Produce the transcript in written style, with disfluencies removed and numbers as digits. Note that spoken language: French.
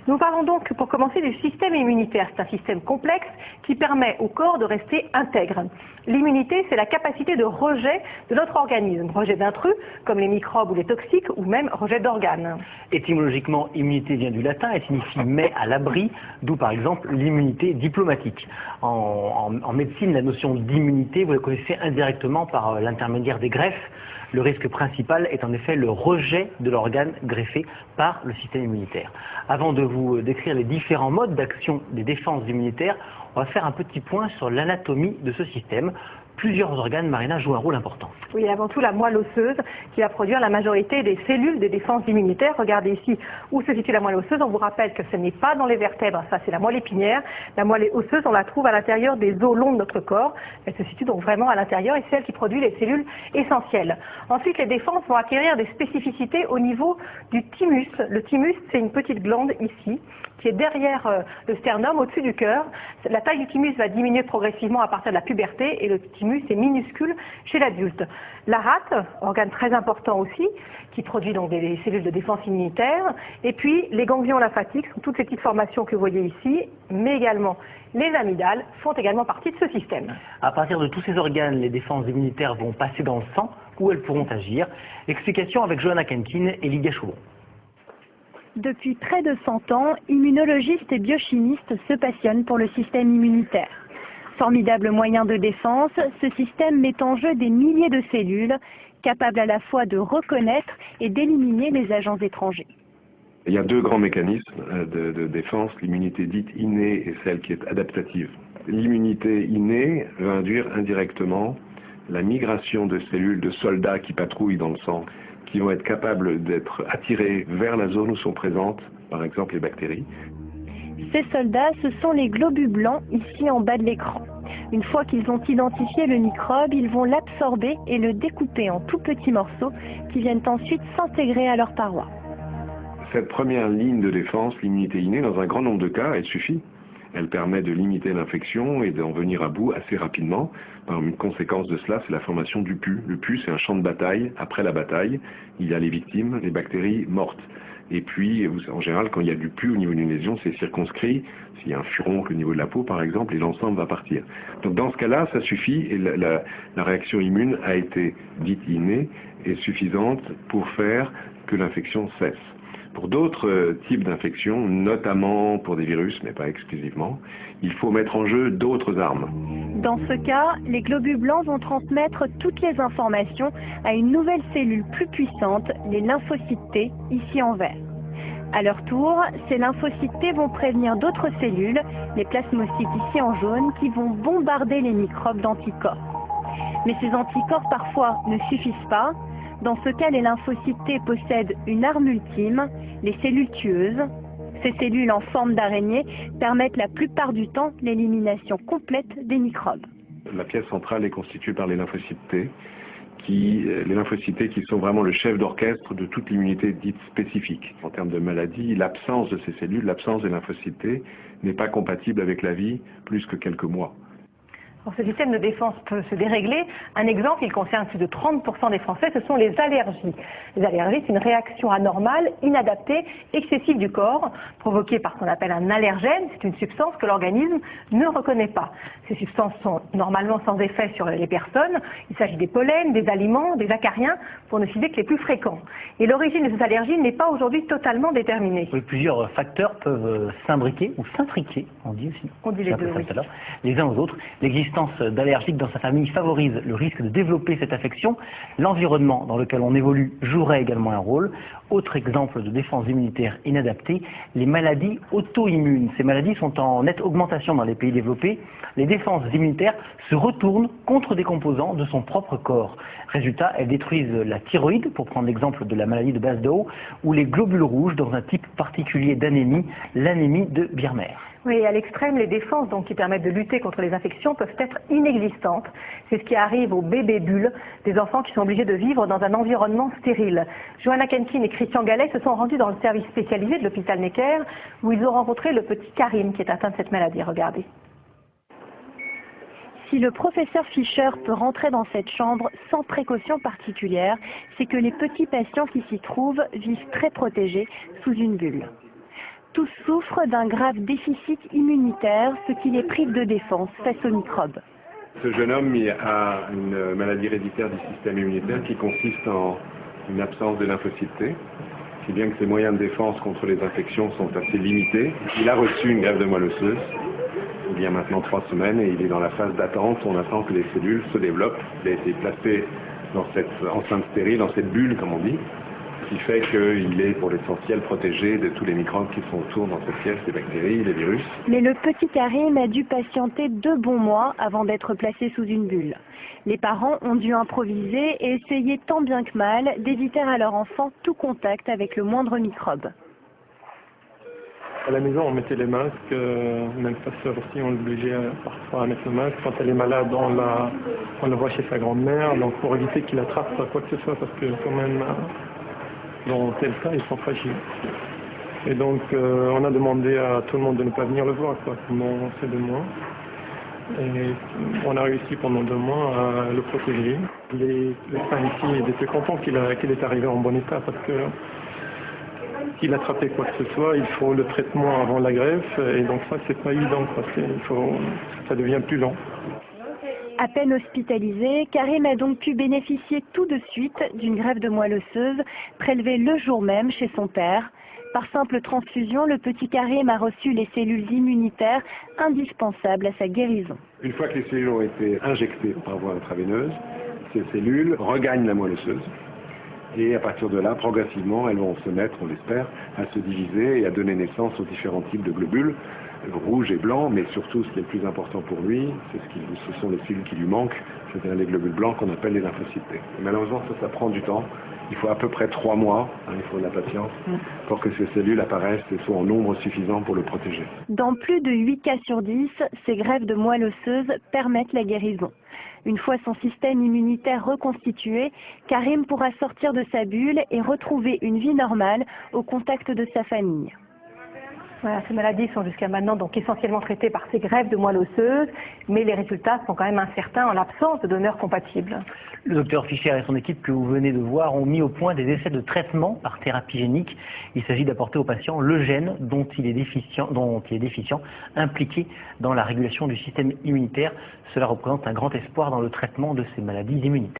Nous parlons donc pour commencer du système immunitaire. C'est un système complexe qui permet au corps de rester intègre. L'immunité, c'est la capacité de rejet de notre organisme, rejet d'intrus comme les microbes ou les toxiques ou même rejet d'organes. Étymologiquement, immunité vient du latin et signifie met à l'abri, d'où par exemple l'immunité diplomatique. En médecine, la notion d'immunité, vous la connaissez indirectement par l'intermédiaire des greffes. Le risque principal est en effet le rejet de l'organe greffé par le système immunitaire. Avant de vous décrire les différents modes d'action des défenses immunitaires, on va faire un petit point sur l'anatomie de ce système. Plusieurs organes, Marina, jouent un rôle important. Oui, avant tout la moelle osseuse qui va produire la majorité des cellules de défense immunitaire. Regardez ici où se situe la moelle osseuse. On vous rappelle que ce n'est pas dans les vertèbres, ça c'est la moelle épinière. La moelle osseuse, on la trouve à l'intérieur des os longs de notre corps. Elle se situe donc vraiment à l'intérieur et c'est elle qui produit les cellules essentielles. Ensuite, les défenses vont acquérir des spécificités au niveau du thymus. Le thymus, c'est une petite glande ici qui est derrière le sternum, au-dessus du cœur. La taille du thymus va diminuer progressivement à partir de la puberté et le thymus est minuscule chez l'adulte. La rate, organe très important aussi, qui produit donc des cellules de défense immunitaire. Et puis les ganglions lymphatiques sont toutes ces petites formations que vous voyez ici, mais également les amygdales font également partie de ce système. À partir de tous ces organes, les défenses immunitaires vont passer dans le sang où elles pourront agir. Explication avec Johanna Kenkin et Lydia Chauvron. Depuis près de 100 ans, immunologistes et biochimistes se passionnent pour le système immunitaire. Formidable moyen de défense, ce système met en jeu des milliers de cellules, capables à la fois de reconnaître et d'éliminer les agents étrangers. Il y a deux grands mécanismes de défense, l'immunité dite innée et celle qui est adaptative. L'immunité innée va induire indirectement la migration de cellules de soldats qui patrouillent dans le sang, qui vont être capables d'être attirés vers la zone où sont présentes, par exemple les bactéries. Ces soldats, ce sont les globules blancs, ici en bas de l'écran. Une fois qu'ils ont identifié le microbe, ils vont l'absorber et le découper en tout petits morceaux qui viennent ensuite s'intégrer à leurs parois. Cette première ligne de défense, l'immunité innée, dans un grand nombre de cas, elle suffit. Elle permet de limiter l'infection et d'en venir à bout assez rapidement. Une conséquence de cela, c'est la formation du PU. Le PU, c'est un champ de bataille. Après la bataille, il y a les victimes, les bactéries mortes. Et puis, en général, quand il y a du PU au niveau d'une lésion, c'est circonscrit. S'il y a un furoncle au niveau de la peau, par exemple, et l'ensemble va partir. Donc dans ce cas-là, ça suffit et la réaction immune a été dite innée et suffisante pour faire que l'infection cesse. Pour d'autres types d'infections, notamment pour des virus, mais pas exclusivement, il faut mettre en jeu d'autres armes. Dans ce cas, les globules blancs vont transmettre toutes les informations à une nouvelle cellule plus puissante, les lymphocytes T, ici en vert. À leur tour, ces lymphocytes T vont prévenir d'autres cellules, les plasmocytes ici en jaune, qui vont bombarder les microbes d'anticorps. Mais ces anticorps parfois ne suffisent pas. Dans ce cas, les lymphocytes T possèdent une arme ultime, les cellules tueuses. Ces cellules en forme d'araignée permettent la plupart du temps l'élimination complète des microbes. La pièce centrale est constituée par les lymphocytes T, les lymphocytes T qui sont vraiment le chef d'orchestre de toute l'immunité dite spécifique. En termes de maladie, l'absence de ces cellules, l'absence des lymphocytes T n'est pas compatible avec la vie plus que quelques mois. Alors, ce système de défense peut se dérégler. Un exemple, il concerne plus de 30% des Français, ce sont les allergies. Les allergies, c'est une réaction anormale, inadaptée, excessive du corps, provoquée par ce qu'on appelle un allergène. C'est une substance que l'organisme ne reconnaît pas. Ces substances sont normalement sans effet sur les personnes. Il s'agit des pollens, des aliments, des acariens, pour ne citer que les plus fréquents. Et l'origine de ces allergies n'est pas aujourd'hui totalement déterminée. Oui, plusieurs facteurs peuvent s'imbriquer ou s'intriquer, on dit aussi. On dit les deux, oui. Les uns aux autres. L'existence d'allergiques dans sa famille favorise le risque de développer cette affection. L'environnement dans lequel on évolue jouerait également un rôle. Autre exemple de défense immunitaire inadaptée, les maladies auto-immunes. Ces maladies sont en nette augmentation dans les pays développés. Les défenses immunitaires se retournent contre des composants de son propre corps. Résultat, elles détruisent la thyroïde, pour prendre l'exemple de la maladie de Basedow, ou les globules rouges dans un type particulier d'anémie, l'anémie de Birmer. Oui, à l'extrême, les défenses donc, qui permettent de lutter contre les infections peuvent être inexistantes. C'est ce qui arrive aux bébés bulles, des enfants qui sont obligés de vivre dans un environnement stérile. Johanna Kenkin et Christian Gallet se sont rendus dans le service spécialisé de l'hôpital Necker, où ils ont rencontré le petit Karim qui est atteint de cette maladie. Regardez. Si le professeur Fischer peut rentrer dans cette chambre sans précaution particulière, c'est que les petits patients qui s'y trouvent vivent très protégés sous une bulle. Tous souffrent d'un grave déficit immunitaire, ce qui les prive de défense face aux microbes. Ce jeune homme a une maladie héréditaire du système immunitaire qui consiste en une absence de lymphocytes T, si bien que ses moyens de défense contre les infections sont assez limités. Il a reçu une greffe de moelle osseuse il y a maintenant 3 semaines et il est dans la phase d'attente. On attend que les cellules se développent. Il a été placé dans cette enceinte stérile, dans cette bulle comme on dit, ce qui fait qu'il est pour l'essentiel protégé de tous les microbes qui sont autour dans cette pièce, les bactéries, les virus. Mais le petit Karim a dû patienter 2 bons mois avant d'être placé sous une bulle. Les parents ont dû improviser et essayer tant bien que mal d'éviter à leur enfant tout contact avec le moindre microbe. À la maison, on mettait les masques, même sa sœur aussi, on l'obligeait parfois à mettre le masque. Quand elle est malade, on la voit chez sa grand-mère, donc pour éviter qu'il attrape quoi que ce soit, parce que quand même, dans tel cas, ils sont fragiles. Et donc, on a demandé à tout le monde de ne pas venir le voir pendant ces 2 mois. Et on a réussi pendant 2 mois à le protéger. Les médecins ici étaient contents qu'il est arrivé en bon état, parce que s'il attrapait quoi que ce soit, il faut le traitement avant la greffe, et donc ça, c'est pas évident, parce que ça devient plus lent. À peine hospitalisé, Karim a donc pu bénéficier tout de suite d'une greffe de moelle osseuse prélevée le jour même chez son père. Par simple transfusion, le petit Karim a reçu les cellules immunitaires indispensables à sa guérison. Une fois que les cellules ont été injectées par voie intraveineuse, ces cellules regagnent la moelle osseuse. Et à partir de là, progressivement, elles vont se mettre, on l'espère, à se diviser et à donner naissance aux différents types de globules, rouges et blancs, mais surtout ce qui est le plus important pour lui, ce sont les cellules qui lui manquent, c'est-à-dire les globules blancs qu'on appelle les lymphocytes T. Malheureusement, ça prend du temps. Il faut à peu près 3 mois, il faut de la patience, pour que ces cellules apparaissent et soient en nombre suffisant pour le protéger. Dans plus de 8 cas sur 10, ces greffes de moelle osseuse permettent la guérison. Une fois son système immunitaire reconstitué, Karim pourra sortir de sa bulle et retrouver une vie normale au contact de sa famille. Voilà, ces maladies sont jusqu'à maintenant donc essentiellement traitées par ces greffes de moelle osseuse, mais les résultats sont quand même incertains en l'absence de donneurs compatibles. Le docteur Fischer et son équipe que vous venez de voir ont mis au point des essais de traitement par thérapie génique. Il s'agit d'apporter au patient le gène dont il est déficient, impliqué dans la régulation du système immunitaire. Cela représente un grand espoir dans le traitement de ces maladies immunitaires.